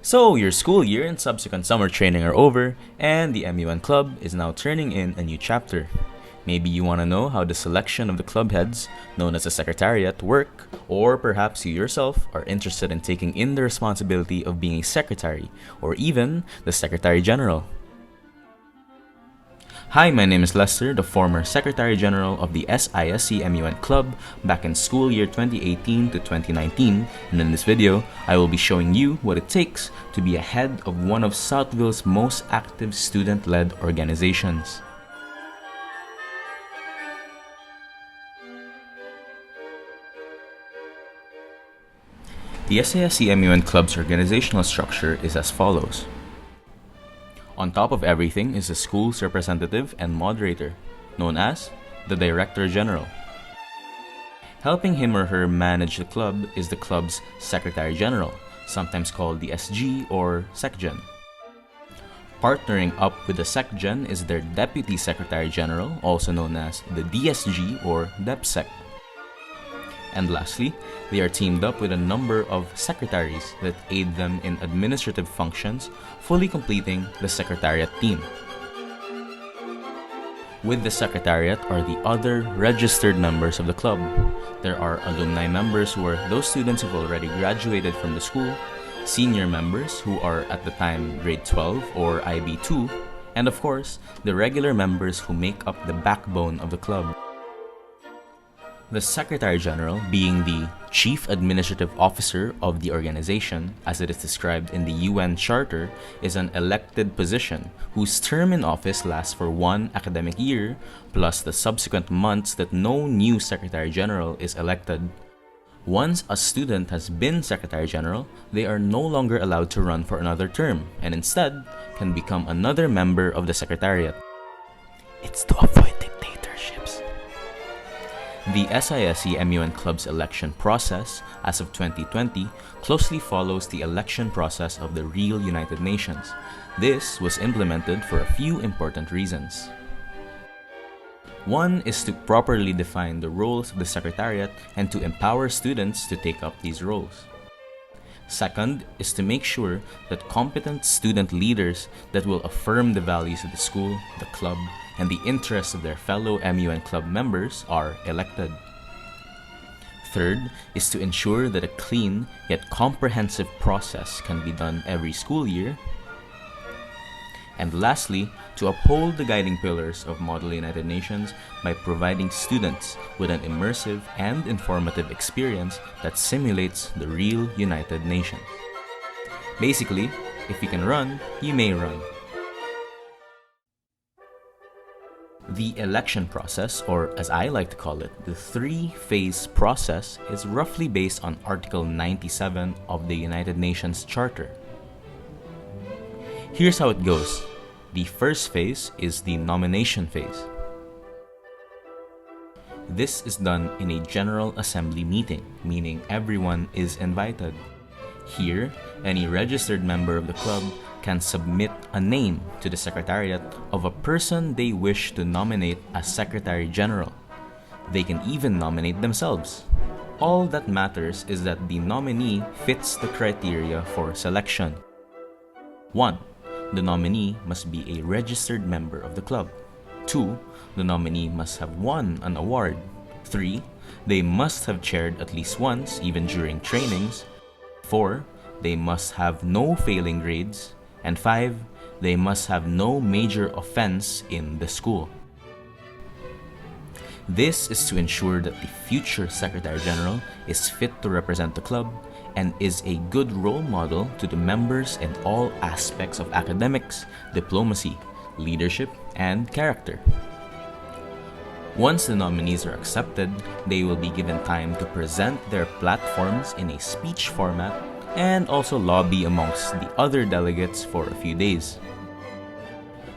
So, your school year and subsequent summer training are over, and the MUN Club is now turning in a new chapter. Maybe you want to know how the selection of the club heads, known as the Secretariat, work, or perhaps you yourself are interested in taking in the responsibility of being a secretary, or even the Secretary General. Hi, my name is Lester, the former Secretary General of the SISC MUN Club back in school year 2018 to 2019, and in this video, I will be showing you what it takes to be a head of one of Southville's most active student-led organizations. The SISC MUN Club's organizational structure is as follows. On top of everything is the school's representative and moderator, known as the Director General. Helping him or her manage the club is the club's Secretary General, sometimes called the SG or SecGen. Partnering up with the SecGen is their Deputy Secretary General, also known as the DSG or DepSec. And lastly, they are teamed up with a number of secretaries that aid them in administrative functions, fully completing the Secretariat team. With the Secretariat are the other registered members of the club. There are alumni members who are those students who have already graduated from the school, senior members who are at the time grade 12 or IB2, and of course, the regular members who make up the backbone of the club. The Secretary General, being the Chief Administrative Officer of the organization, as it is described in the UN Charter, is an elected position whose term in office lasts for 1 academic year, plus the subsequent months that no new Secretary General is elected. Once a student has been Secretary General, they are no longer allowed to run for another term, and instead can become another member of the Secretariat. It's to avoid dictatorships. The SISC MUN Club's election process, as of 2020, closely follows the election process of the real United Nations. This was implemented for a few important reasons. One is to properly define the roles of the Secretariat and to empower students to take up these roles. Second is to make sure that competent student leaders that will affirm the values of the school, the club, and the interests of their fellow MUN Club members are elected. Third is to ensure that a clean yet comprehensive process can be done every school year. And lastly, to uphold the guiding pillars of Model United Nations by providing students with an immersive and informative experience that simulates the real United Nations. Basically, if you can run, you may run. The election process, or as I like to call it, the three-phase process, is roughly based on Article 97 of the United Nations Charter. Here's how it goes. The first phase is the nomination phase. This is done in a General Assembly meeting, meaning everyone is invited. Here, any registered member of the club can submit a name to the Secretariat of a person they wish to nominate as Secretary General. They can even nominate themselves. All that matters is that the nominee fits the criteria for selection. 1. The nominee must be a registered member of the club. 2. The nominee must have won an award. 3. They must have chaired at least once, even during trainings. 4. They must have no failing grades. And 5. They must have no major offense in the school. This is to ensure that the future Secretary General is fit to represent the club and is a good role model to the members in all aspects of academics, diplomacy, leadership, and character. Once the nominees are accepted, they will be given time to present their platforms in a speech format and also lobby amongst the other delegates for a few days.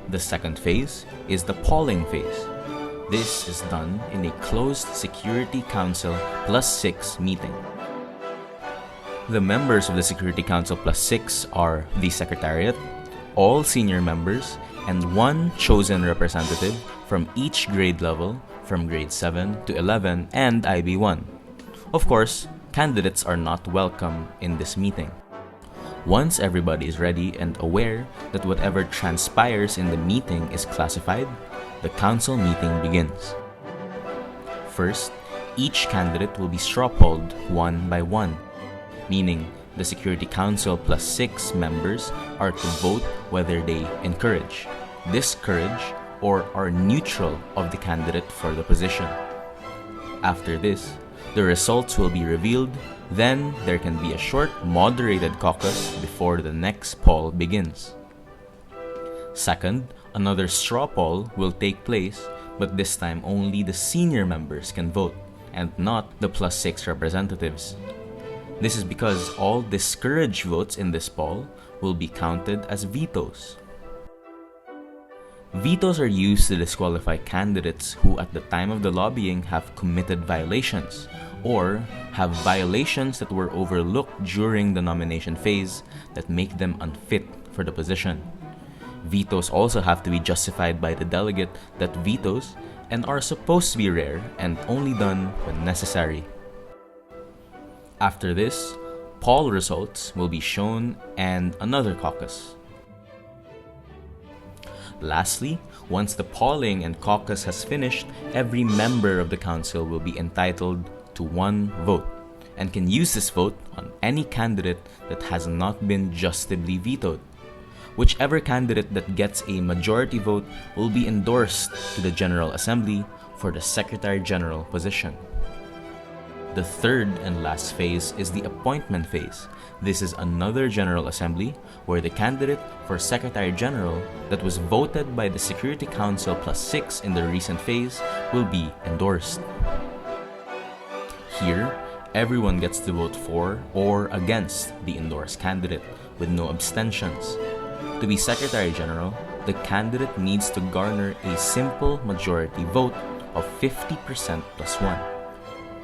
The second phase is the polling phase. This is done in a closed Security Council +6 meeting. The members of the Security Council +6 are the Secretariat, all senior members, and one chosen representative from each grade level from grade 7 to 11 and IB1. Of course, candidates are not welcome in this meeting. Once everybody is ready and aware that whatever transpires in the meeting is classified, the council meeting begins. First, each candidate will be straw polled one by one, meaning the Security Council plus 6 members are to vote whether they encourage, discourage, or are neutral of the candidate for the position. After this, the results will be revealed. Then there can be a short, moderated caucus before the next poll begins. Second, another straw poll will take place, but this time only the senior members can vote, and not the plus 6 representatives. This is because all discouraged votes in this poll will be counted as vetoes. Vetoes are used to disqualify candidates who at the time of the lobbying have committed violations, or have violations that were overlooked during the nomination phase that make them unfit for the position. Vetoes also have to be justified by the delegate that vetoes and are supposed to be rare and only done when necessary. After this, poll results will be shown and another caucus. Lastly, once the polling and caucus has finished, every member of the council will be entitled to one vote and can use this vote on any candidate that has not been justifully vetoed. Whichever candidate that gets a majority vote will be endorsed to the General Assembly for the Secretary General position. The third and last phase is the appointment phase. This is another General Assembly where the candidate for Secretary General that was voted by the Security Council plus 6 in the recent phase will be endorsed. Here, everyone gets to vote for or against the endorsed candidate with no abstentions. To be Secretary General, the candidate needs to garner a simple majority vote of 50% plus 1,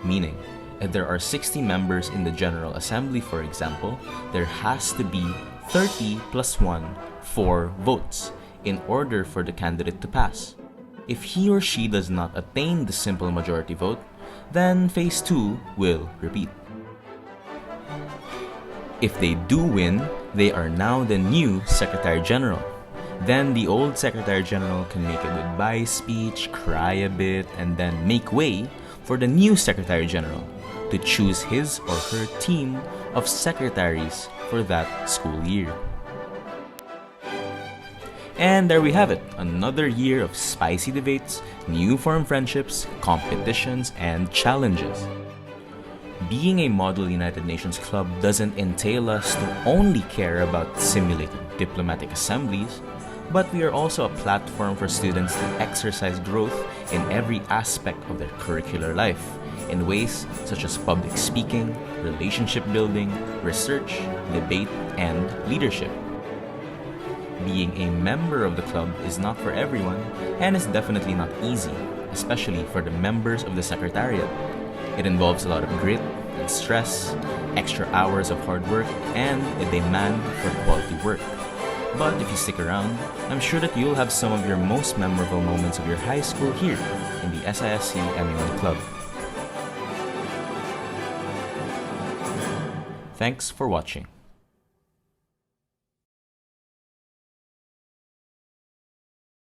meaning if there are 60 members in the General Assembly, for example, there has to be 30 plus 1, 4 votes in order for the candidate to pass. If he or she does not attain the simple majority vote, then Phase 2 will repeat. If they do win, they are now the new Secretary General. Then the old Secretary General can make a goodbye speech, cry a bit, and then make way for the new Secretary General to choose his or her team of secretaries for that school year. And there we have it, another year of spicy debates, new formed friendships, competitions, and challenges. Being a model United Nations club doesn't entail us to only care about simulated diplomatic assemblies, but we are also a platform for students to exercise growth in every aspect of their curricular life, in ways such as public speaking, relationship building, research, debate, and leadership. Being a member of the club is not for everyone, and is definitely not easy, especially for the members of the Secretariat. It involves a lot of grit and stress, extra hours of hard work, and a demand for quality work. But if you stick around, I'm sure that you'll have some of your most memorable moments of your high school here in the SISC MUN Club. Thanks for watching.